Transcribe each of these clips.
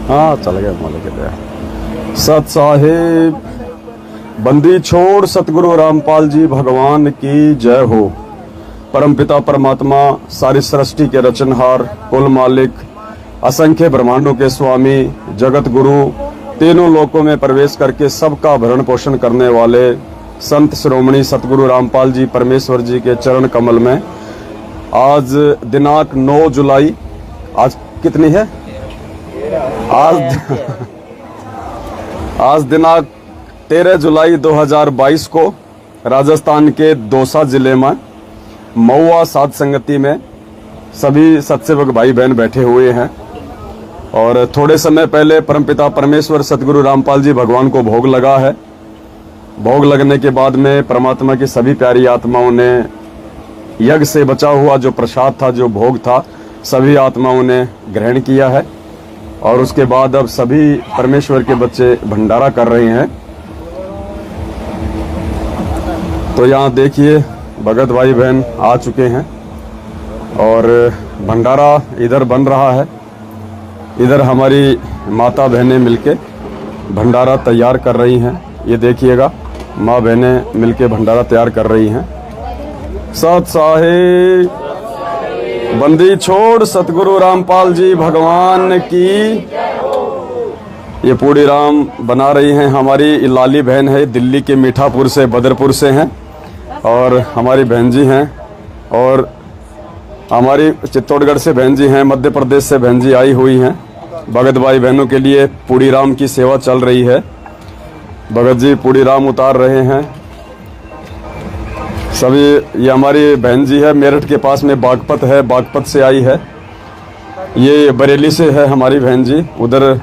हाँ चल गया मौले के दया। सत साहिब बंदी छोड़ सतगुरु रामपाल जी भगवान की जय हो। परमपिता परमात्मा सारी सृष्टि के रचनहार, कुल मालिक, असंख्य ब्रह्मांडों के स्वामी, जगत गुरु, तीनों लोकों में प्रवेश करके सबका भरण पोषण करने वाले संत श्रोमणी सतगुरु रामपाल जी परमेश्वर जी के चरण कमल में आज दिनांक 9 जुलाई, आज कितनी है? आज दिनांक 13 जुलाई 2022 को राजस्थान के दौसा जिले में महुआ साध संगति में सभी सत्सेवक भाई बहन बैठे हुए हैं और थोड़े समय पहले परमपिता परमेश्वर सतगुरु रामपाल जी भगवान को भोग लगा है। भोग लगने के बाद में परमात्मा की सभी प्यारी आत्माओं ने यज्ञ से बचा हुआ जो प्रसाद था, जो भोग था, सभी आत्माओं ने ग्रहण किया है और उसके बाद अब सभी परमेश्वर के बच्चे भंडारा कर रहे हैं। तो यहाँ देखिए भगत भाई बहन आ चुके हैं और भंडारा इधर बन रहा है। इधर हमारी माता बहनें मिलके भंडारा तैयार कर रही हैं। ये देखिएगा माँ बहनें मिलके भंडारा तैयार कर रही हैं। सत साहिब बंदी छोड़ सतगुरु रामपाल जी भगवान की। ये पूड़ी राम बना रही हैं हमारी लाली बहन है, दिल्ली के मीठापुर से, बदरपुर से हैं और हमारी बहन जी हैं और हमारी चित्तौड़गढ़ से बहन जी हैं, मध्य प्रदेश से बहन जी आई हुई हैं। भगत भाई बहनों के लिए पूड़ी राम की सेवा चल रही है। भगत जी पूड़ी राम उतार रहे हैं सभी। ये हमारी बहन जी है, मेरठ के पास में बागपत है, बागपत से आई है। ये बरेली से है हमारी बहन जी। उधर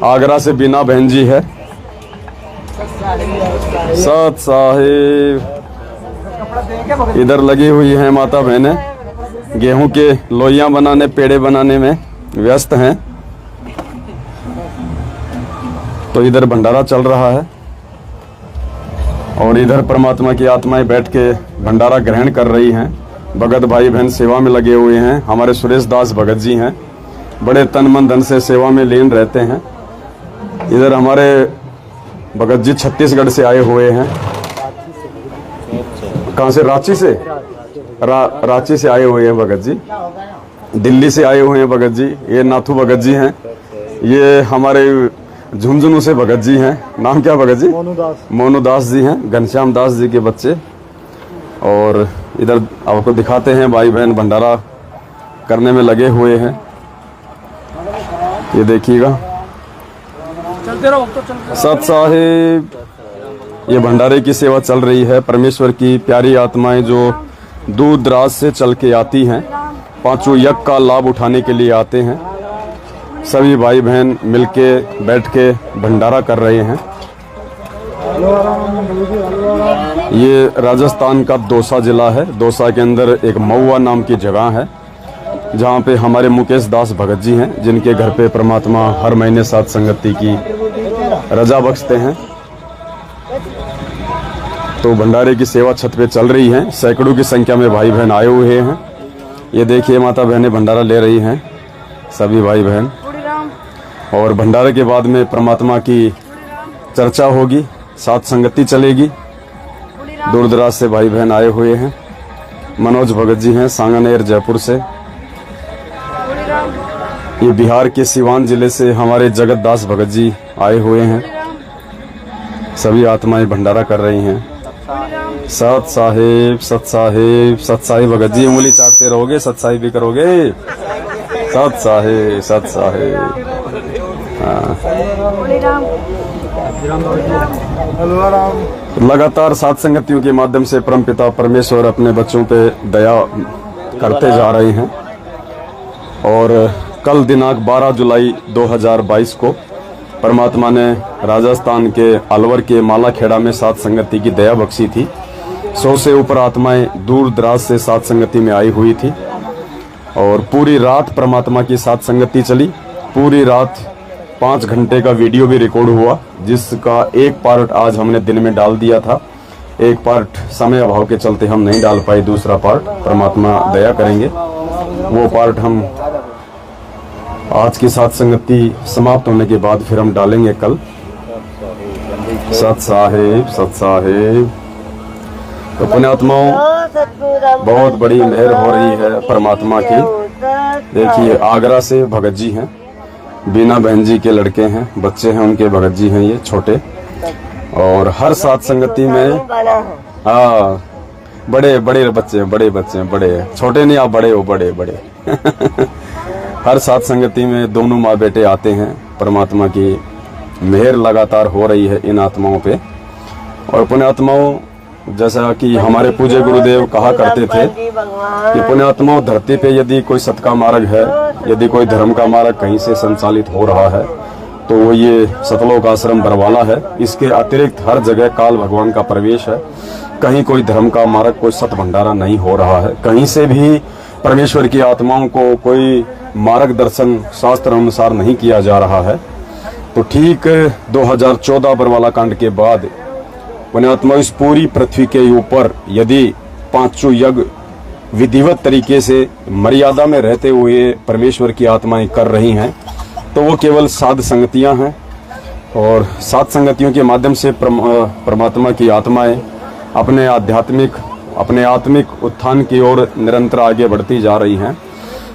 आगरा से बीना बहन जी है। सत साहिब इधर लगी हुई हैं माता बहनें, गेहूं के लोइयां बनाने, पेड़े बनाने में व्यस्त हैं। तो इधर भंडारा चल रहा है और इधर परमात्मा की आत्माएं बैठ के भंडारा ग्रहण कर रही हैं। भगत भाई बहन सेवा में लगे हुए हैं। हमारे सुरेश दास भगत जी हैं, बड़े तन मन धन से सेवा में लीन रहते हैं। इधर हमारे भगत जी छत्तीसगढ़ से आए हुए हैं। कहाँ से? रांची से। रांची से आए हुए हैं भगत जी। दिल्ली से आए हुए हैं भगत जी। ये नाथू भगत जी हैं। ये हमारे झुंझुनू से भगत जी हैं। नाम क्या भगत जी? मोनू दास जी हैं, घनश्याम दास जी के बच्चे। और इधर आपको दिखाते हैं भाई बहन भंडारा करने में लगे हुए हैं। ये देखिएगा सत साहिब ये भंडारे की सेवा चल रही है। परमेश्वर की प्यारी आत्माएं जो दूर दराज से चल के आती हैं, पांचों यज्ञ का लाभ उठाने के लिए आते हैं। सभी भाई बहन मिलके बैठ के भंडारा कर रहे हैं। ये राजस्थान का दौसा जिला है। दौसा के अंदर एक महुआ नाम की जगह है जहाँ पे हमारे मुकेश दास भगत जी हैं, जिनके घर पे परमात्मा हर महीने साध संगति की रजा बख्शते हैं। तो भंडारे की सेवा छत पे चल रही है। सैकड़ों की संख्या में भाई बहन आए हुए हैं। ये देखिए माता बहनें भंडारा ले रही हैं, सभी भाई बहन। और भंडारे के बाद में परमात्मा की चर्चा होगी, साथ संगति चलेगी। दूर दराज से भाई बहन आए हुए हैं। मनोज भगत जी हैं, सांगानेर जयपुर से। ये बिहार के सिवान जिले से हमारे जगत दास भगत जी आए हुए हैं। सभी आत्माएं भंडारा कर रही हैं। सत साहिब सत साहिब सत साहिब भगत जी उंगली चाटते रहोगे, सत साहिब भी करोगे। सत साहिब सत साहिब। लगातार साध संगतियों के माध्यम से परमपिता परमेश्वर अपने बच्चों पे दया करते जा रहे हैं। और कल दिनांक 12 जुलाई 2022 को परमात्मा ने राजस्थान के अलवर के मालाखेड़ा में साध संगति की दया बख्शी थी। 100 से ऊपर आत्माएं दूर दराज से साध संगति में आई हुई थी और पूरी रात परमात्मा की साध संगति चली। पूरी रात 5 घंटे का वीडियो भी रिकॉर्ड हुआ, जिसका एक पार्ट आज हमने दिन में डाल दिया था। एक पार्ट समय अभाव के चलते हम नहीं डाल पाए, दूसरा पार्ट परमात्मा दया करेंगे वो पार्ट हम आज की सात संगति समाप्त होने के बाद फिर हम डालेंगे कल सत साहिब सत साहिब। तो पुण्यात्माओं, बहुत बड़ी मेहर हो रही है परमात्मा की। देखिए आगरा से भगत जी हैं, बीना बहन जी के लड़के हैं, बच्चे हैं उनके, भगत जी हैं ये छोटे। और हर सात संगति में हाँ बड़े बड़े बच्चे हैं, बड़े बच्चे हैं, बड़े छोटे नहीं, आप बड़े हो, बड़े बड़े हर सात संगति में दोनों माँ बेटे आते हैं। परमात्मा की मेहर लगातार हो रही है इन आत्माओं पे। और पुण्यात्माओं, जैसा कि हमारे पूज्य गुरुदेव कहा करते थे कि पुण्यात्माओं, धरती पे यदि कोई सत का मार्ग है, यदि कोई धर्म का मार्ग कहीं से संचालित हो रहा है तो वो ये सतलोक आश्रम बरवाला है। इसके अतिरिक्त हर जगह काल भगवान का प्रवेश है। कहीं कोई धर्म का मार्ग, कोई सत भंडारा नहीं हो रहा है। कहीं से भी परमेश्वर की आत्माओं को कोई मार्गदर्शन शास्त्र अनुसार नहीं किया जा रहा है। तो ठीक 2014 बरवाला कांड के बाद पुण्यात्मा, इस पूरी पृथ्वी के ऊपर यदि पांचों यज्ञ विधिवत तरीके से मर्यादा में रहते हुए परमेश्वर की आत्माएं कर रही हैं तो वो केवल सात संगतियां हैं। और सात संगतियों के माध्यम से परमात्मा की आत्माएं अपने आत्मिक उत्थान की ओर निरंतर आगे बढ़ती जा रही हैं।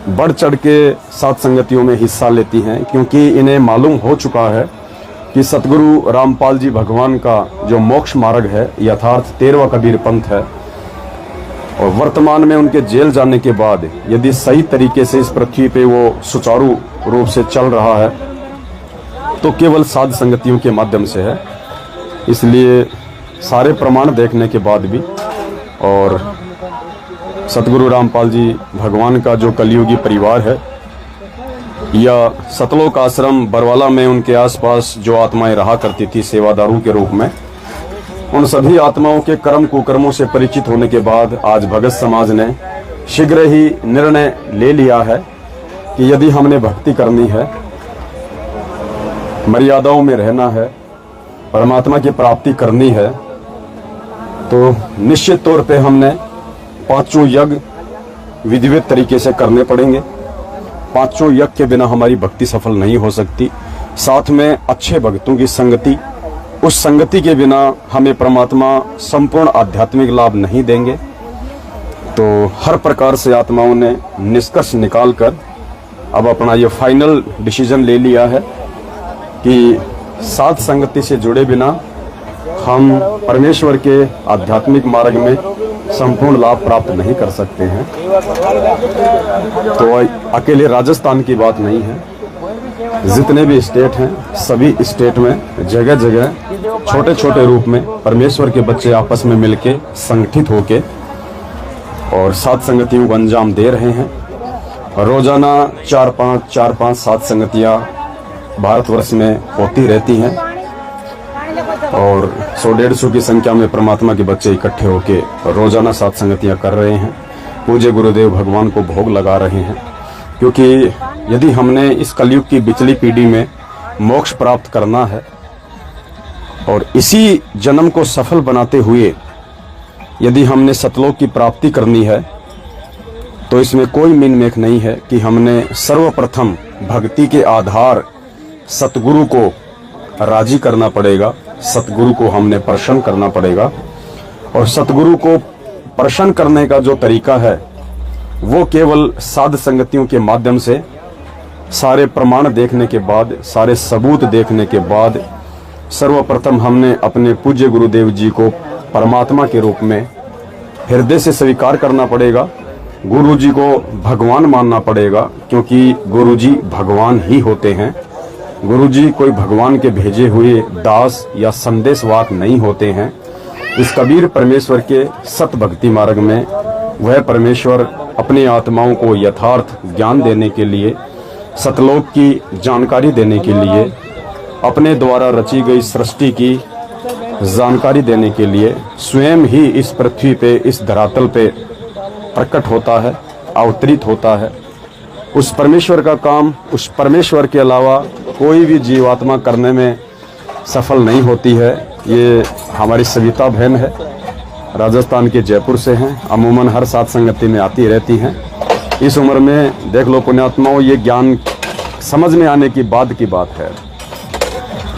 बढ़ चढ़ के सात संगतियों में हिस्सा लेती हैं, क्योंकि इन्हें मालूम हो चुका है कि सतगुरु रामपाल जी भगवान का जो मोक्ष मार्ग है यथार्थ 13वां कबीर पंथ है। और वर्तमान में उनके जेल जाने के बाद यदि सही तरीके से इस पृथ्वी पे वो सुचारू रूप से चल रहा है तो केवल साध संगतियों के माध्यम से है। इसलिए सारे प्रमाण देखने के बाद भी और सतगुरु रामपाल जी भगवान का जो कलयुगी परिवार है या सतलोक आश्रम बरवाला में उनके आसपास जो आत्माएं रहा करती थी सेवादारों के रूप में, उन सभी आत्माओं के कर्म कुकर्मों से परिचित होने के बाद आज भगत समाज ने शीघ्र ही निर्णय ले लिया है कि यदि हमने भक्ति करनी है, मर्यादाओं में रहना है, परमात्मा की प्राप्ति करनी है, तो निश्चित तौर पे हमने पांचों यज्ञ विधिवत तरीके से करने पड़ेंगे। पांचों यज्ञ के बिना हमारी भक्ति सफल नहीं हो सकती। साथ में अच्छे भक्तों की संगति, उस संगति के बिना हमें परमात्मा संपूर्ण आध्यात्मिक लाभ नहीं देंगे। तो हर प्रकार से आत्माओं ने निष्कर्ष निकालकर अब अपना ये फाइनल डिसीजन ले लिया है कि सात संगति से जुड़े बिना हम परमेश्वर के आध्यात्मिक मार्ग में संपूर्ण लाभ प्राप्त नहीं कर सकते हैं। तो अकेले राजस्थान की बात नहीं है, जितने भी स्टेट हैं सभी स्टेट में जगह जगह छोटे छोटे रूप में परमेश्वर के बच्चे आपस में मिलके संगठित होके और सात संगतियों को अंजाम दे रहे हैं। रोजाना 4-5 सात संगतियां भारतवर्ष में होती रहती हैं और 100-150 की संख्या में परमात्मा के बच्चे इकट्ठे होके रोजाना सात संगतियां कर रहे हैं। पूज्य गुरुदेव भगवान को भोग लगा रहे हैं, क्योंकि यदि हमने इस कलयुग की बिचली पीढ़ी में मोक्ष प्राप्त करना है और इसी जन्म को सफल बनाते हुए यदि हमने सतलोक की प्राप्ति करनी है तो इसमें कोई मीन मेख नहीं है कि हमने सर्वप्रथम भक्ति के आधार सतगुरु को राजी करना पड़ेगा, सतगुरु को हमने प्रसन्न करना पड़ेगा। और सतगुरु को प्रसन्न करने का जो तरीका है वो केवल साध संगतियों के माध्यम से सारे प्रमाण देखने के बाद, सारे सबूत देखने के बाद सर्वप्रथम हमने अपने पूज्य गुरुदेव जी को परमात्मा के रूप में हृदय से स्वीकार करना पड़ेगा। गुरु जी को भगवान मानना पड़ेगा, क्योंकि गुरु जी भगवान ही होते हैं। गुरु जी कोई भगवान के भेजे हुए दास या संदेशवाहक नहीं होते हैं। इस कबीर परमेश्वर के सत भक्ति मार्ग में वह परमेश्वर अपनी आत्माओं को यथार्थ ज्ञान देने के लिए, सतलोक की जानकारी देने के लिए, अपने द्वारा रची गई सृष्टि की जानकारी देने के लिए स्वयं ही इस पृथ्वी पे, इस धरातल पे प्रकट होता है, अवतरित होता है। उस परमेश्वर का काम उस परमेश्वर के अलावा कोई भी जीवात्मा करने में सफल नहीं होती है। ये हमारी सविता बहन है, राजस्थान के जयपुर से हैं, अमूमन हर सात संगति में आती रहती हैं। इस उम्र में देख लो पुण्यात्माओं, ये ज्ञान समझ में आने की बाद की बात है।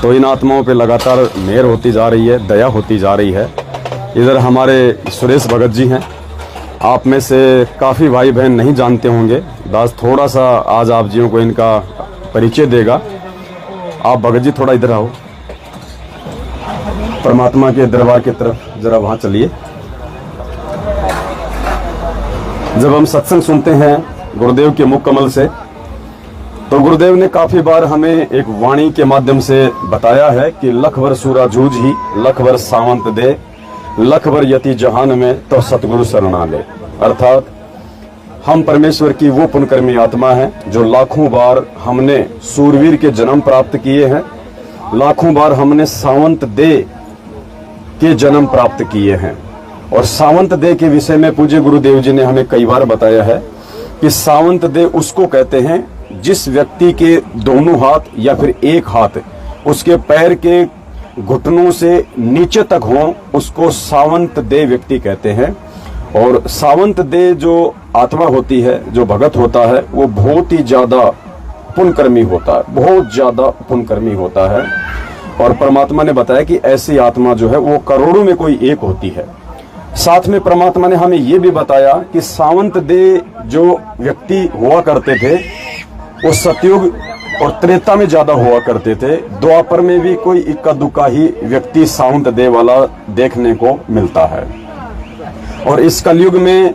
तो इन आत्माओं पे लगातार मेहर होती जा रही है, दया होती जा रही है। इधर हमारे सुरेश भगत जी हैं, आप में से काफ़ी भाई बहन नहीं जानते होंगे। दास थोड़ा सा आज आप जियों को इनका परिचय देगा। आप भगत जी थोड़ा इधर आओ, परमात्मा के दरबार की तरफ जरा वहाँ चलिए। जब हम सत्संग सुनते हैं गुरुदेव के मुख कमल से, तो गुरुदेव ने काफी बार हमें एक वाणी के माध्यम से बताया है कि लख वर सूरा जूझ ही, लख वर सावंत दे, लख वर यति जहान में तो सतगुरु शरणा ले। अर्थात हम परमेश्वर की वो पुण्यकर्मी आत्मा है जो लाखों बार हमने सूरवीर के जन्म प्राप्त किए हैं, लाखों बार हमने सावंत दे के जन्म प्राप्त किए हैं। और सावंत दे के विषय में पूज्य गुरुदेव जी ने हमें कई बार बताया है कि सावंत दे उसको कहते हैं जिस व्यक्ति के दोनों हाथ या फिर एक हाथ उसके पैर के घुटनों से नीचे तक हो, उसको सावंत दे व्यक्ति कहते हैं। और सावंत दे जो आत्मा होती है, जो भगत होता है, वो बहुत ही ज्यादा पुण्यकर्मी होता है, बहुत ज्यादा पुण्यकर्मी होता है। और परमात्मा ने बताया कि ऐसी आत्मा जो है वो करोड़ों में कोई एक होती है। साथ में परमात्मा ने हमें ये भी बताया कि सावंत दे जो व्यक्ति हुआ करते थे वो सतयुग और त्रेता में ज्यादा हुआ करते थे। द्वापर में भी कोई इक्का दुक्का ही व्यक्ति सावंत दे वाला देखने को मिलता है। और इस कलयुग में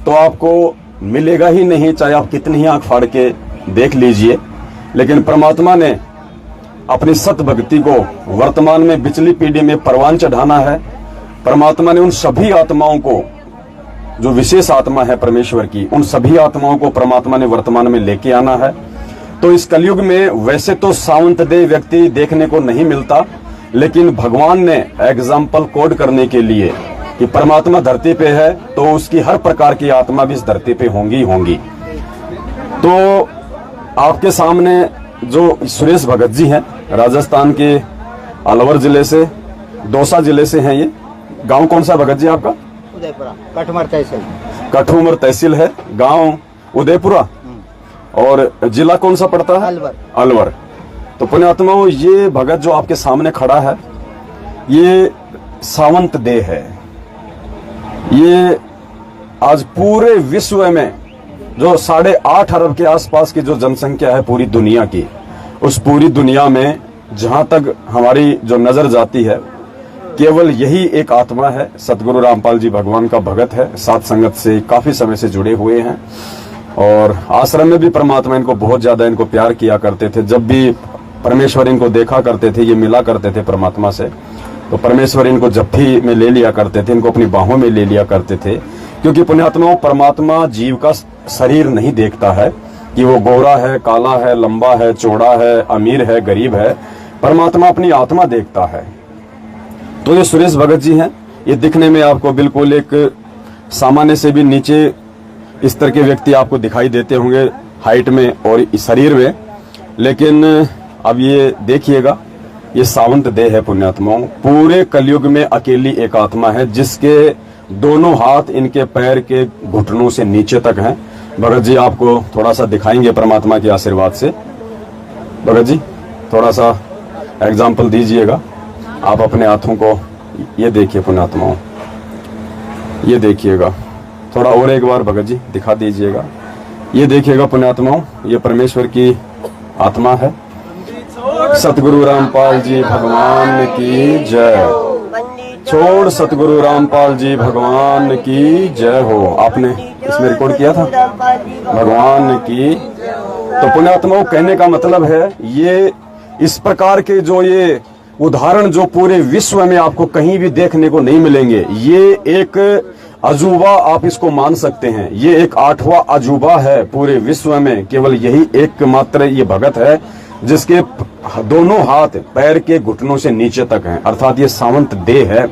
तो आपको मिलेगा ही नहीं, चाहे आप कितनी ही आंख फाड़ के देख लीजिए। लेकिन परमात्मा ने अपनी सत भक्ति को वर्तमान में बिचली पीढ़ी में परवान चढ़ाना है। परमात्मा ने उन सभी आत्माओं को, जो विशेष आत्मा है परमेश्वर की, उन सभी आत्माओं को परमात्मा ने वर्तमान में लेके आना है। तो इस कलयुग में वैसे तो सावंत दे व्यक्ति देखने को नहीं मिलता, लेकिन भगवान ने एग्जाम्पल कोड करने के लिए कि परमात्मा धरती पे है तो उसकी हर प्रकार की आत्मा भी इस धरती पे होंगी होंगी। तो आपके सामने जो सुरेश भगत जी हैं, राजस्थान के अलवर जिले से, दौसा जिले से हैं। ये गांव कौन सा भगत जी आपका? उदयपुरा, कठुमर तहसील। कठुमर तहसील है, गांव उदयपुरा। और जिला कौन सा पड़ता है? अलवर। अलवर। तो पुण्यात्माओं, ये भगत जो आपके सामने खड़ा है ये सावंत दे है। ये आज पूरे विश्व में जो 8.5 अरब के आसपास की जो जनसंख्या है पूरी दुनिया की, उस पूरी दुनिया में जहां तक हमारी जो नजर जाती है केवल यही एक आत्मा है। सतगुरु रामपाल जी भगवान का भगत है, साथ संगत से काफी समय से जुड़े हुए हैं। और आश्रम में भी परमात्मा इनको बहुत ज्यादा इनको प्यार किया करते थे। जब भी परमेश्वर इनको देखा करते थे, ये मिला करते थे परमात्मा से, तो परमेश्वर इनको जप्फी में ले लिया करते थे, इनको अपनी बाहों में ले लिया करते थे। क्योंकि पुण्यात्माओं, परमात्मा जीव का शरीर नहीं देखता है कि वो गोरा है, काला है, लंबा है, चौड़ा है, अमीर है, गरीब है। परमात्मा अपनी आत्मा देखता है। तो ये सुरेश भगत जी हैं। ये दिखने में आपको बिल्कुल एक सामान्य से भी नीचे स्तर के व्यक्ति आपको दिखाई देते होंगे हाइट में और शरीर में, लेकिन अब ये देखिएगा, ये सावंत देह है पुण्यात्माओं। पूरे कलयुग में अकेली एक आत्मा है जिसके दोनों हाथ इनके पैर के घुटनों से नीचे तक हैं। भगत जी आपको थोड़ा सा दिखाएंगे परमात्मा के आशीर्वाद से। भगत जी थोड़ा सा एग्जाम्पल दीजिएगा आप अपने हाथों को। ये देखिए पुण्यात्माओं, ये देखिएगा, थोड़ा और एक बार भगत जी दिखा दीजिएगा। ये देखिएगा पुण्यात्माओं, ये परमेश्वर की आत्मा है। सतगुरु रामपाल जी भगवान की जय। छोड़ सतगुरु रामपाल जी भगवान की जय हो। आपने इसमें रिकॉर्ड किया था, भगवान की। तो पुण्यात्माओं, कहने का मतलब है ये इस प्रकार के जो ये उदाहरण जो पूरे विश्व में आपको कहीं भी देखने को नहीं मिलेंगे। ये एक अजूबा आप इसको मान सकते हैं। ये एक 8वां अजूबा है पूरे विश्व में। केवल यही एकमात्र ये भगत है जिसके दोनों हाथ पैर के घुटनों से नीचे तक हैं, अर्थात ये सावंत देह है।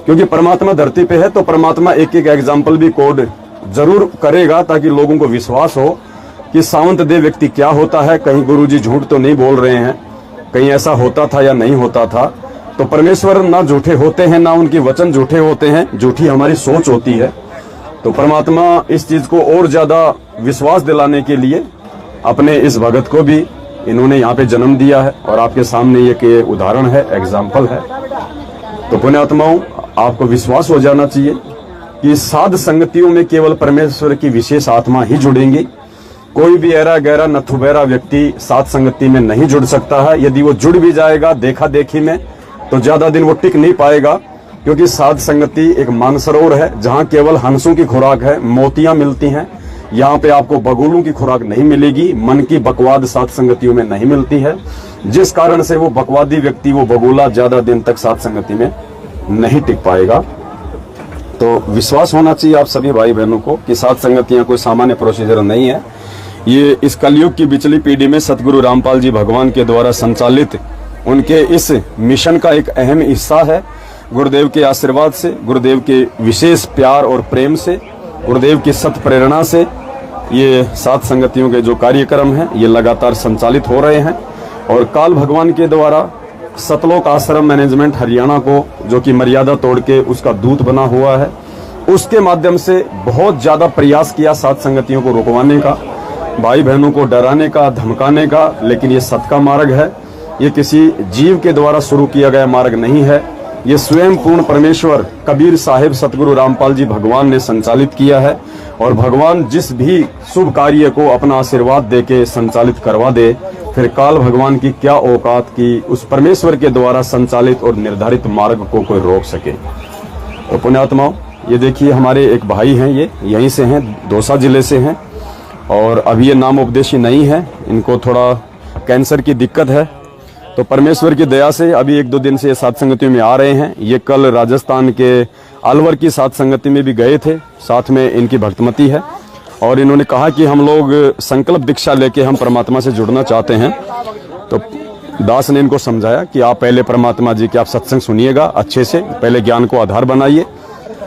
क्योंकि परमात्मा धरती पे है तो परमात्मा एक एक एग्जाम्पल भी कोड जरूर करेगा ताकि लोगों को विश्वास हो कि सावंत देह व्यक्ति क्या होता है। कहीं गुरुजी झूठ तो नहीं बोल रहे हैं, कहीं ऐसा होता था या नहीं होता था। तो परमेश्वर ना झूठे होते हैं, ना उनके वचन झूठे होते हैं, झूठी हमारी सोच होती है। तो परमात्मा इस चीज को और ज्यादा विश्वास दिलाने के लिए अपने इस भगत को भी इन्होंने यहाँ पे जन्म दिया है और आपके सामने ये उदाहरण है, एग्जाम्पल है। तो पुण्यात्माओं, आपको विश्वास हो जाना चाहिए कि साध संगतियों में केवल परमेश्वर की विशेष आत्मा ही जुड़ेंगी। कोई भी ऐरा गहरा नथुबैरा व्यक्ति साध संगति में नहीं जुड़ सकता है। यदि वो जुड़ भी जाएगा देखा देखी में, तो ज्यादा दिन वो टिक नहीं पाएगा, क्योंकि साध संगति एक मानसरोवर है जहाँ केवल हंसों की खुराक है, मोतियां मिलती हैं। यहाँ पे आपको बगुलों की खुराक नहीं मिलेगी, मन की बकवाद साध संगतियों में नहीं मिलती है, जिस कारण से वो बकवादी व्यक्ति, वो बगुला ज्यादा दिन तक साध संगति में नहीं टिक पाएगा। तो विश्वास होना चाहिए आप सभी भाई बहनों को कि साध संगतियां कोई सामान्य प्रोसीजर नहीं है। ये इस कलयुग की पिछली पीढ़ी में सतगुरु रामपाल जी भगवान के द्वारा संचालित उनके इस मिशन का एक अहम हिस्सा है। गुरुदेव के आशीर्वाद से, गुरुदेव के विशेष प्यार और प्रेम से, गुरुदेव की सत प्रेरणा से ये साध संगतियों के जो कार्यक्रम हैं ये लगातार संचालित हो रहे हैं। और काल भगवान के द्वारा सतलोक आश्रम मैनेजमेंट हरियाणा को, जो कि मर्यादा तोड़ के उसका दूत बना हुआ है, उसके माध्यम से बहुत ज्यादा प्रयास किया साध संगतियों को रोकवाने का, भाई बहनों को डराने का, धमकाने का। लेकिन ये सत का मार्ग है, ये किसी जीव के द्वारा शुरू किया गया मार्ग नहीं है। ये स्वयं पूर्ण परमेश्वर कबीर साहिब सतगुरु रामपाल जी भगवान ने संचालित किया है। और भगवान जिस भी शुभ कार्य को अपना आशीर्वाद देके संचालित करवा दे, फिर काल भगवान की क्या औकात की उस परमेश्वर के द्वारा संचालित और निर्धारित मार्ग को कोई रोक सके। तो पुण्यात्माओं, ये देखिए हमारे एक भाई हैं, ये यहीं से हैं, दौसा जिले से हैं, और अभी ये नाम उपदेशी नहीं है, इनको थोड़ा कैंसर की दिक्कत है। तो परमेश्वर की दया से अभी 1-2 दिन से ये साध संगति में आ रहे हैं। ये कल राजस्थान के अलवर की साध संगति में भी गए थे, साथ में इनकी भक्तमती है, और इन्होंने कहा कि हम लोग संकल्प दीक्षा लेके हम परमात्मा से जुड़ना चाहते हैं। तो दास ने इनको समझाया कि आप पहले परमात्मा जी के आप सत्संग सुनिएगा अच्छे से, पहले ज्ञान को आधार बनाइए,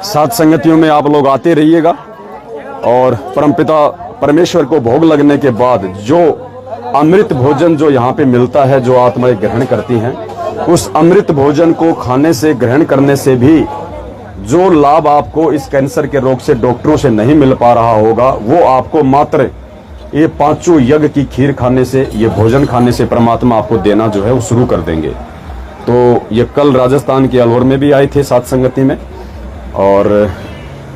साध संगतियों में आप लोग आते रहिएगा, और परमपिता परमेश्वर को भोग लगने के बाद जो अमृत भोजन जो यहाँ पे मिलता है, जो आत्माएं ग्रहण करती हैं, उस अमृत भोजन को खाने से, ग्रहण करने से भी जो लाभ आपको इस कैंसर के रोग से डॉक्टरों से नहीं मिल पा रहा होगा, वो आपको मात्र ये 5 यज्ञ की खीर खाने से, ये भोजन खाने से परमात्मा आपको देना जो है वो शुरू कर देंगे। तो ये कल राजस्थान के अलवर में भी आए थे साध संगति में, और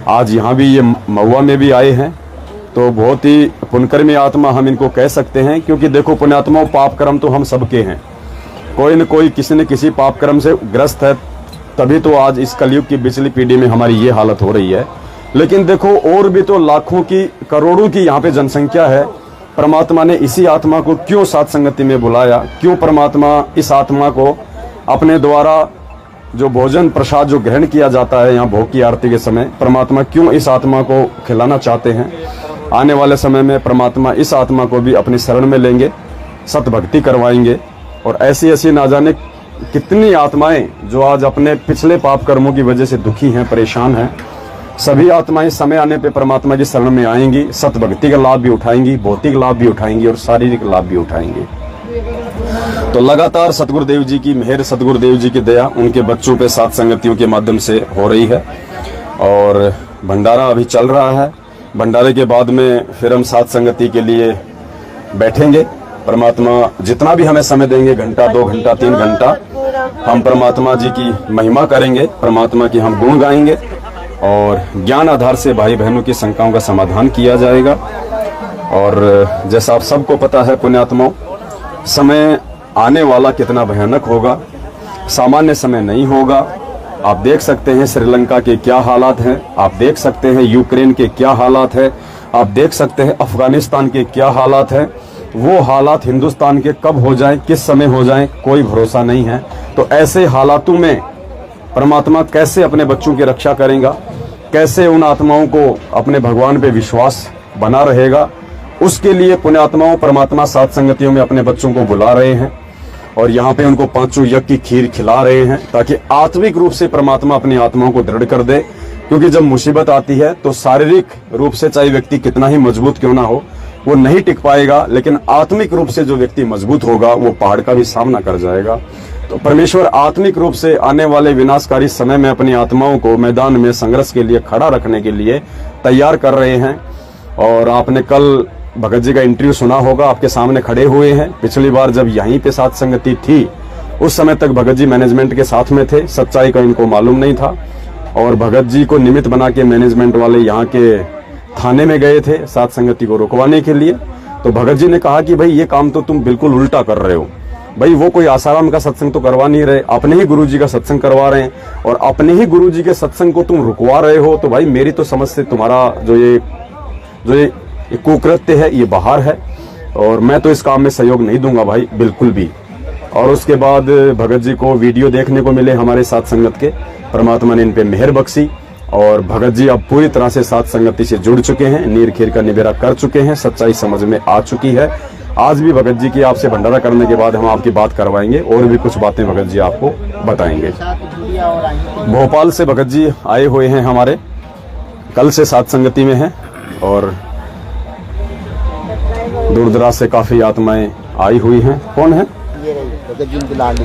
आज यहाँ भी ये महुआ में भी आए हैं। तो बहुत ही पुण्यकर्मी आत्मा हम इनको कह सकते हैं, क्योंकि देखो पुण्यात्माओं, पाप कर्म तो हम सबके हैं, कोई न कोई किसी न किसी पाप कर्म से ग्रस्त है, तभी तो आज इस कलयुग की पिछली पीढ़ी में हमारी ये हालत हो रही है। लेकिन देखो और भी तो लाखों की, करोड़ों की यहाँ पे जनसंख्या है। परमात्मा ने इसी आत्मा को क्यों साध संगति में बुलाया? क्यों परमात्मा इस आत्मा को अपने द्वारा जो भोजन प्रसाद जो ग्रहण किया जाता है यहाँ भोग की आरती के समय, परमात्मा क्यों इस आत्मा को खिलाना चाहते हैं? आने वाले समय में परमात्मा इस आत्मा को भी अपनी शरण में लेंगे, सत भक्ति करवाएंगे, और ऐसी ऐसी ना जाने कितनी आत्माएं जो आज अपने पिछले पाप कर्मों की वजह से दुखी हैं, परेशान हैं, सभी आत्माएं समय आने पे परमात्मा की शरण में आएंगी, सत भक्ति का लाभ भी उठाएंगी, भौतिक लाभ भी उठाएंगी और शारीरिक लाभ भी उठाएंगी। तो लगातार सतगुरुदेव जी की मेहर, सतगुरुदेव जी की दया उनके बच्चों पे साध संगतियों के माध्यम से हो रही है। और भंडारा अभी चल रहा है, भंडारे के बाद में फिर हम साध संगति के लिए बैठेंगे। परमात्मा जितना भी हमें समय देंगे, घंटा, 2 घंटा, 3 घंटा, हम परमात्मा जी की महिमा करेंगे, परमात्मा की हम गुण गाएंगे, और ज्ञान आधार से भाई बहनों की शंकाओं का समाधान किया जाएगा। और जैसा आप सबको पता है पुण्यात्माओं, समय आने वाला कितना भयानक होगा, सामान्य समय नहीं होगा। आप देख सकते हैं श्रीलंका के क्या हालात हैं, आप देख सकते हैं यूक्रेन के क्या हालात है, आप देख सकते हैं अफगानिस्तान के क्या हालात है। वो हालात हिंदुस्तान के कब हो जाएं, किस समय हो जाएं, कोई भरोसा नहीं है। तो ऐसे हालातों में परमात्मा कैसे अपने बच्चों की रक्षा करेगा, कैसे उन आत्माओं को अपने भगवान पे विश्वास बना रहेगा, उसके लिए पुण्यात्माओं परमात्मा साध संगतियों में अपने बच्चों को बुला रहे हैं, और यहाँ पे उनको 5 यज्ञ की खीर खिला रहे हैं, ताकि आत्मिक रूप से परमात्मा अपनी आत्माओं को दृढ़ कर दे। क्योंकि जब मुसीबत आती है तो शारीरिक रूप से चाहे व्यक्ति कितना ही मजबूत क्यों ना हो, वो नहीं टिक पाएगा, लेकिन आत्मिक रूप से जो व्यक्ति मजबूत होगा वो पहाड़ का भी सामना कर जाएगा। तो परमेश्वर आत्मिक रूप से आने वाले विनाशकारी समय में अपनी आत्माओं को मैदान में संघर्ष के लिए खड़ा रखने के लिए तैयार कर रहे हैं। और आपने कल भगत जी का इंटरव्यू सुना होगा, आपके सामने खड़े हुए हैं। पिछली बार जब यहीं पे साथ संगति थी उस समय तक भगत जी मैनेजमेंट के साथ में थे, सच्चाई का इनको मालूम नहीं था और भगत जी को निमित्त बना के मैनेजमेंट वाले यहाँ के थाने में गए थे साथ संगति को रुकवाने के लिए। तो भगत जी ने कहा कि भाई ये काम तो तुम बिल्कुल उल्टा कर रहे हो, भाई वो कोई आसाराम का सत्संग तो करवा नहीं रहे, अपने ही गुरुजी का सत्संग करवा रहे हैं और अपने ही गुरुजी के सत्संग को तुम रुकवा रहे हो। तो भाई मेरी तो समझ से तुम्हारा जो ये कुकृत्य है ये बाहर है और मैं तो इस काम में सहयोग नहीं दूंगा भाई, बिल्कुल भी। और उसके बाद भगत जी को वीडियो देखने को मिले हमारे साथ संगत के, परमात्मा ने इन पे मेहर बख्शी और भगत जी अब पूरी तरह से साथ संगति से जुड़ चुके हैं, नीर खीर का निबेरा कर चुके हैं, सच्चाई समझ में आ चुकी है। आज भी भगत जी की आपसे भंडारा करने के बाद हम आपकी बात करवाएंगे और भी कुछ बातें भगत जी आपको बताएंगे। भोपाल से भगत जी आए हुए हैं हमारे, कल से साथ संगति में हैं और दूर दराज से काफी आत्माएं आई हुई हैं। कौन है? ये रही भगत जी की लाडली,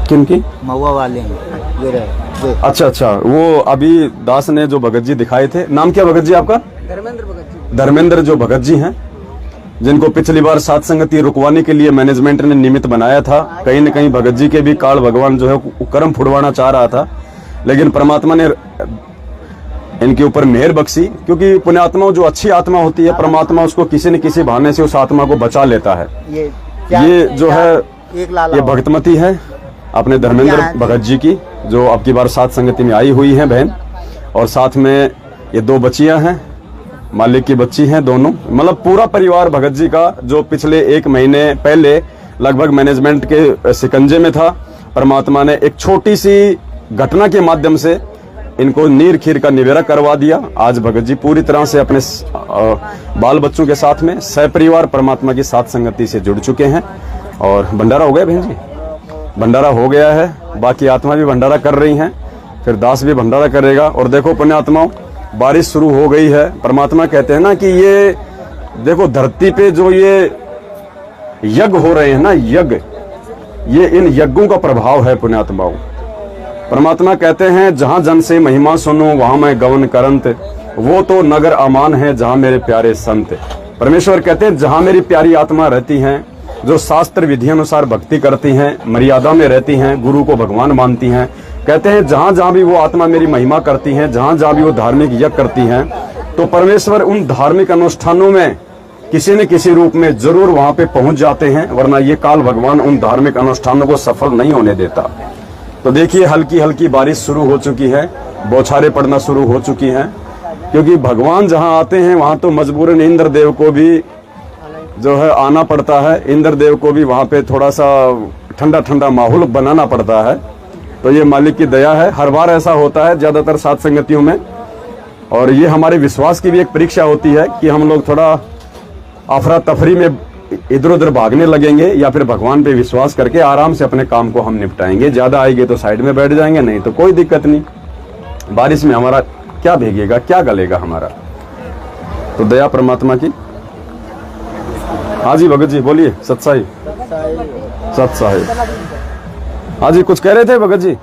किनकी? महुआ वाले हैं ये रहे। अच्छा अच्छा, वो अभी दास ने जो भगत जी दिखाए थे, नाम क्या भगत जी आपका? धर्मेंद्र भगत जी। धर्मेंद्र जो भगत जी हैं, जिनको पिछली बार सात संगति रुकवाने के लिए मैनेजमेंट ने निमित्त बनाया था। कहीं न कहीं भगत जी के भी काल भगवान जो है कर्म फुड़वाना चाह रहा था, लेकिन परमात्मा ने इनके ऊपर मेहर बख्शी, क्योंकि पुण्यात्मा जो अच्छी आत्मा होती है परमात्मा उसको किसी न किसी बहाने से उस आत्मा को बचा लेता है। ये जो है ये भक्तमती है अपने धर्मेंद्र भगत जी की, जो अब की बार सात संगति में आई हुई है बहन, और साथ में ये दो बच्चियां हैं, मालिक की बच्ची हैं दोनों, मतलब पूरा परिवार भगत जी का जो पिछले 1 महीने पहले लगभग मैनेजमेंट के शिकंजे में था। परमात्मा ने एक छोटी सी घटना के माध्यम से इनको नीर खीर का निवेरा करवा दिया। आज भगत जी पूरी तरह से अपने बाल बच्चों के साथ में सहपरिवार परमात्मा की साथ संगति से जुड़ चुके हैं। और भंडारा हो गया बहन जी, भंडारा हो गया है, बाकी आत्मा भी भंडारा कर रही हैं, फिर दास भी भंडारा करेगा। और देखो पुण्यात्माओं, बारिश शुरू हो गई है। परमात्मा कहते हैं ना कि ये देखो धरती पे जो ये यज्ञ हो रहे हैं ना, यज्ञ, ये इन यज्ञों का प्रभाव है पुण्यात्माओं। परमात्मा कहते हैं जहां जन से महिमा सुनो वहां मैं गवन करंत, वो तो नगर अमान है जहां मेरे प्यारे संत। परमेश्वर कहते हैं जहां मेरी प्यारी आत्मा रहती हैं, जो शास्त्र विधि अनुसार भक्ति करती हैं, मर्यादा में रहती हैं, गुरु को भगवान मानती हैं, कहते हैं जहां जहां भी वो आत्मा मेरी महिमा करती हैं, जहां जहां भी वो धार्मिक यज्ञ करती हैं, तो परमेश्वर उन धार्मिक अनुष्ठानों में किसी न किसी रूप में जरूर वहां पे पहुंच जाते हैं, वरना ये काल भगवान उन धार्मिक अनुष्ठानों को सफल नहीं होने देता। तो देखिए हल्की हल्की बारिश शुरू हो चुकी है, बौछारें पड़ना शुरू हो चुकी हैं, क्योंकि भगवान जहां आते हैं वहां तो मजबूरन इंद्रदेव को भी जो है आना पड़ता है, इंद्रदेव को भी वहां पे थोड़ा सा ठंडा ठंडा माहौल बनाना पड़ता है। तो ये मालिक की दया है, हर बार ऐसा होता है ज्यादातर सात संगतियों में। और ये हमारे विश्वास की भी एक परीक्षा होती है कि हम लोग थोड़ा अफरा तफरी में इधर उधर भागने लगेंगे या फिर भगवान पे विश्वास करके आराम से अपने काम को हम निपटाएंगे। ज्यादा आएंगे तो साइड में बैठ जाएंगे, नहीं तो कोई दिक्कत नहीं। बारिश में हमारा क्या भीगेगा, क्या गलेगा हमारा। तो दया परमात्मा की। हाँ जी भगत जी बोलिए। सत्साई सत्साई। हाँ जी कुछ कह रहे थे भगत जी?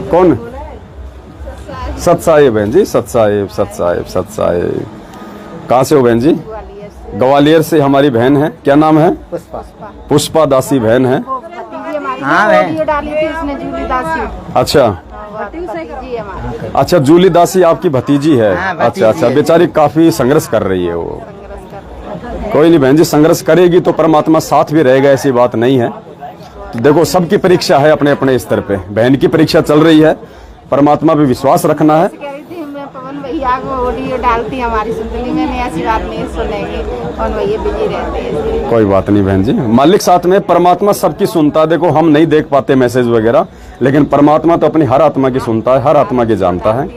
कौन? सत्साहेब बहन जी, सत्साहेब सत्साहेब सत्साहेब। कहाँ से हो बहन जी? ग्वालियर से हमारी बहन है। क्या नाम है? पुष्पा दासी बहन है। अच्छा अच्छा, जूली दासी आपकी भतीजी है। अच्छा अच्छा, बेचारी काफी संघर्ष कर रही है वो। कोई नहीं बहन जी, संघर्ष करेगी तो परमात्मा साथ भी रहेगा, ऐसी बात नहीं है। देखो सबकी परीक्षा है अपने अपने स्तर पे, बहन की परीक्षा चल रही है, परमात्मा पे विश्वास रखना है। पवन भैया को ऑडियो डालती हमारी सुनती, मैंने ऐसी बात नहीं सुनेगी, पवन भैया बिजी रहते हैं। कोई बात नहीं बहन जी, मालिक साथ में, परमात्मा सबकी सुनता है। देखो हम नहीं देख पाते मैसेज वगैरह, लेकिन परमात्मा तो अपनी हर आत्मा की सुनता है, हर आत्मा की जानता है।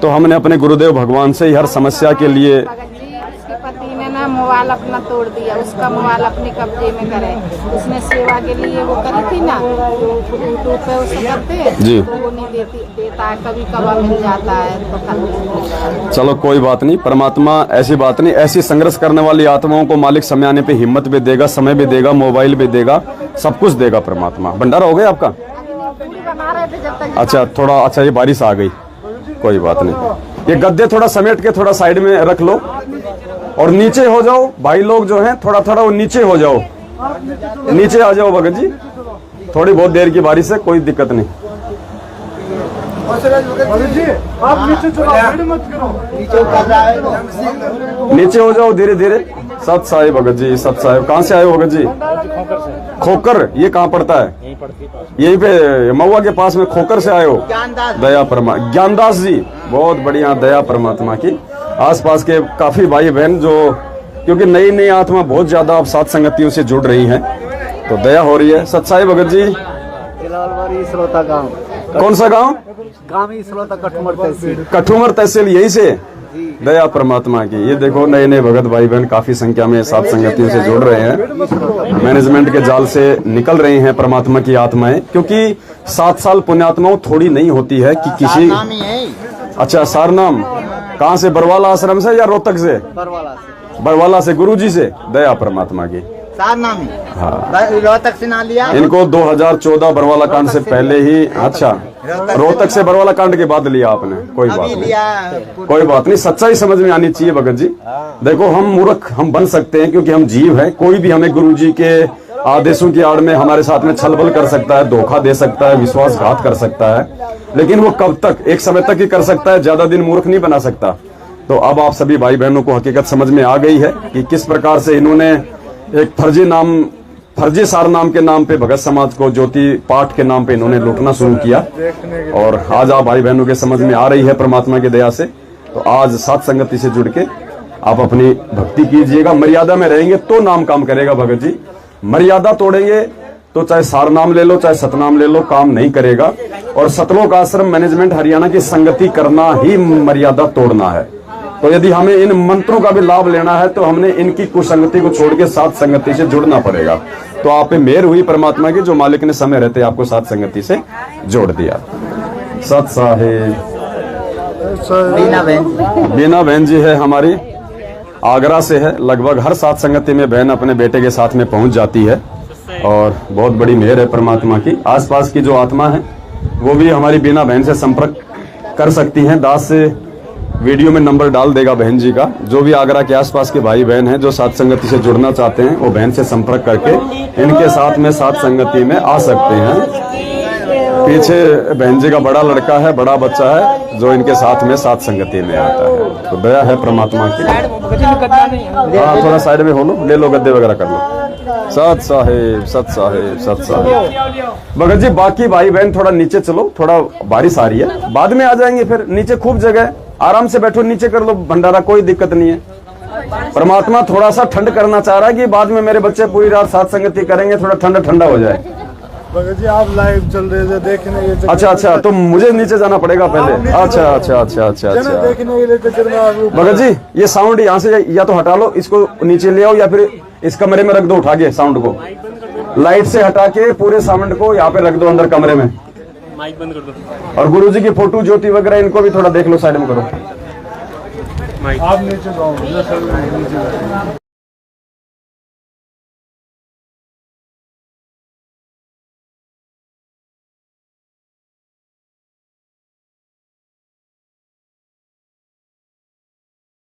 तो हमने अपने गुरुदेव भगवान से हर समस्या के लिए पति ने ना मोबाइल अपना तोड़ दिया, उसका मोबाइल अपने कब्जे में करे, उसने सेवा के लिए वो करी थी ना, यूट्यूब पे उसे करते हैं जी, तो वो नहीं देता है, कभी कभार मिल जाता है तो चलो कोई बात नहीं, परमात्मा ऐसी बात नहीं, ऐसी संघर्ष करने वाली आत्माओं को मालिक समय आने पे हिम्मत भी देगा, समय भी देगा, मोबाइल भी देगा, सब कुछ देगा परमात्मा। भंडारा हो गया आपका? अच्छा थोड़ा, अच्छा ये बारिश आ गई, कोई बात नहीं। ये गद्दे थोड़ा समेट के थोड़ा साइड में रख लो, और नीचे हो जाओ भाई लोग जो हैं, थोड़ा थोड़ा वो नीचे हो जाओ, नीचे आ जाओ भगत जी, थोड़ी बहुत देर की बारिश है, कोई दिक्कत नहीं। आप नीचे चलो, मत करो। नीचे हो जाओ धीरे धीरे। सत साहिब भगत जी, सत साहिब। कहाँ से आए हो भगत जी? खोकर। ये कहाँ पड़ता है? यहीं पे महुआ के पास में खोकर से आए हो? दया परमात्मा, ज्ञानदास जी, बहुत बढ़िया। दया परमात्मा की आसपास के काफी भाई बहन जो, क्योंकि नई नई आत्मा बहुत ज्यादा अब साथ संगतियों से जुड़ रही हैं, तो दया हो रही है। सत साहिब भगत जी। श्रोता गाँव। कौन सा गाँव? गाँव ही श्रोता कठुमर तहसील। कठुमर तहसील, यही से। दया परमात्मा की। ये देखो नए नए भगत भाई बहन काफी संख्या में साथ संगतियों से जुड़ रहे हैं, मैनेजमेंट के जाल से निकल रही हैं परमात्मा की आत्माएं, क्योंकि 7 साल पुण्यात्माओं थोड़ी नहीं होती है कि किसी। अच्छा, सारनाम। कहाँ से? बरवाला आश्रम से या रोहतक से? बरवाला से, गुरुजी से। दया परमात्मा की। सारनामी। हाँ, रोहतक से ना लिया इनको 2014 बरवाला कांड से पहले ही। अच्छा, रोहतक से बरवाला कांड के बाद लिया आपने? कोई बात नहीं, कोई बात नहीं। सच्चाई समझ में आनी चाहिए भगत जी। देखो, हम मूर्ख हम बन सकते हैं क्योंकि हम जीव हैं। कोई भी हमें गुरुजी के आदेशों की आड़ में हमारे साथ में छलबल कर सकता है, धोखा दे सकता है, विश्वासघात कर सकता है, लेकिन वो कब तक? एक समय तक ही कर सकता है, ज्यादा दिन मूर्ख नहीं बना सकता। तो अब आप सभी भाई बहनों को हकीकत समझ में आ गई है कि किस प्रकार से इन्होंने एक फर्जी सार नाम के नाम पे भगत समाज को ज्योति पाठ के नाम पे इन्होंने लूटना शुरू किया। और आज आप भाई बहनों के समझ में आ रही है परमात्मा की दया से। तो आज साथ संगति से जुड़ के आप अपनी भक्ति कीजिएगा। मर्यादा में रहेंगे तो नाम काम करेगा भगत जी। मर्यादा तोड़ेंगे तो चाहे सार नाम ले लो चाहे सतनाम ले लो, काम नहीं करेगा। और सतलोक आश्रम मैनेजमेंट हरियाणा की संगति करना ही मर्यादा तोड़ना है। तो यदि हमें इन मंत्रों का भी लाभ लेना है तो हमने इनकी कुसंगति को छोड़ के साथ संगति से जुड़ना पड़ेगा। तो आप पे मेहर हुई परमात्मा की, जो मालिक ने समय रहते आपको साथ संगति से जोड़ दिया। सत साहिब। बीना बहन जी है हमारी, आगरा से है। लगभग हर साथ संगति में बहन अपने बेटे के साथ में पहुंच जाती है और बहुत बड़ी मेहर है परमात्मा की। आसपास की जो आत्मा है वो भी हमारी बीना बहन से संपर्क कर सकती हैं। दास से वीडियो में नंबर डाल देगा बहन जी का। जो भी आगरा के आसपास के भाई बहन हैं जो साथ संगति से जुड़ना चाहते हैं, वो बहन से संपर्क करके इनके साथ में साथ संगति में आ सकते हैं। पीछे बहन जी का बड़ा लड़का है, बड़ा बच्चा है, जो इनके साथ में साथ संगति में आता है। तो दया है परमात्मा की। हाँ, थोड़ा साइड में हो लो, ले लो, गद्दे वगैरह कर लो। सत साहिब, सत साहिब, सत साहिब। भगत जी, बाकी भाई बहन थोड़ा नीचे चलो, थोड़ा बारिश आ रही है, बाद में आ जाएंगे फिर। नीचे खूब जगह, आराम से बैठो, नीचे कर लो भंडारा, कोई दिक्कत नहीं है। परमात्मा थोड़ा सा ठंड करना चाह रहा है कि बाद में मेरे बच्चे पूरी रात साथ संगति करेंगे, थोड़ा ठंडा ठंडा हो जाए। भगत जी, आप लाइव चल रहे थे देखने के चक्कर। अच्छा, तो मुझे नीचे जाना पड़ेगा पहले। अच्छा। देखने के लिए चक्कर में। भगत जी, ये साउंड यहाँ से या तो हटा लो, इसको नीचे ले आओ, या फिर इस कमरे में रख दो उठा के साउंड को। लाइट से हटा के पूरे साउंड को यहाँ पे रख दो अंदर कमरे में। माइक बंद कर दो। और गुरुजी की फोटो ज्योति वगैरह इनको भी थोड़ा देख लो, साइड में करो। आप नीचे जाओ।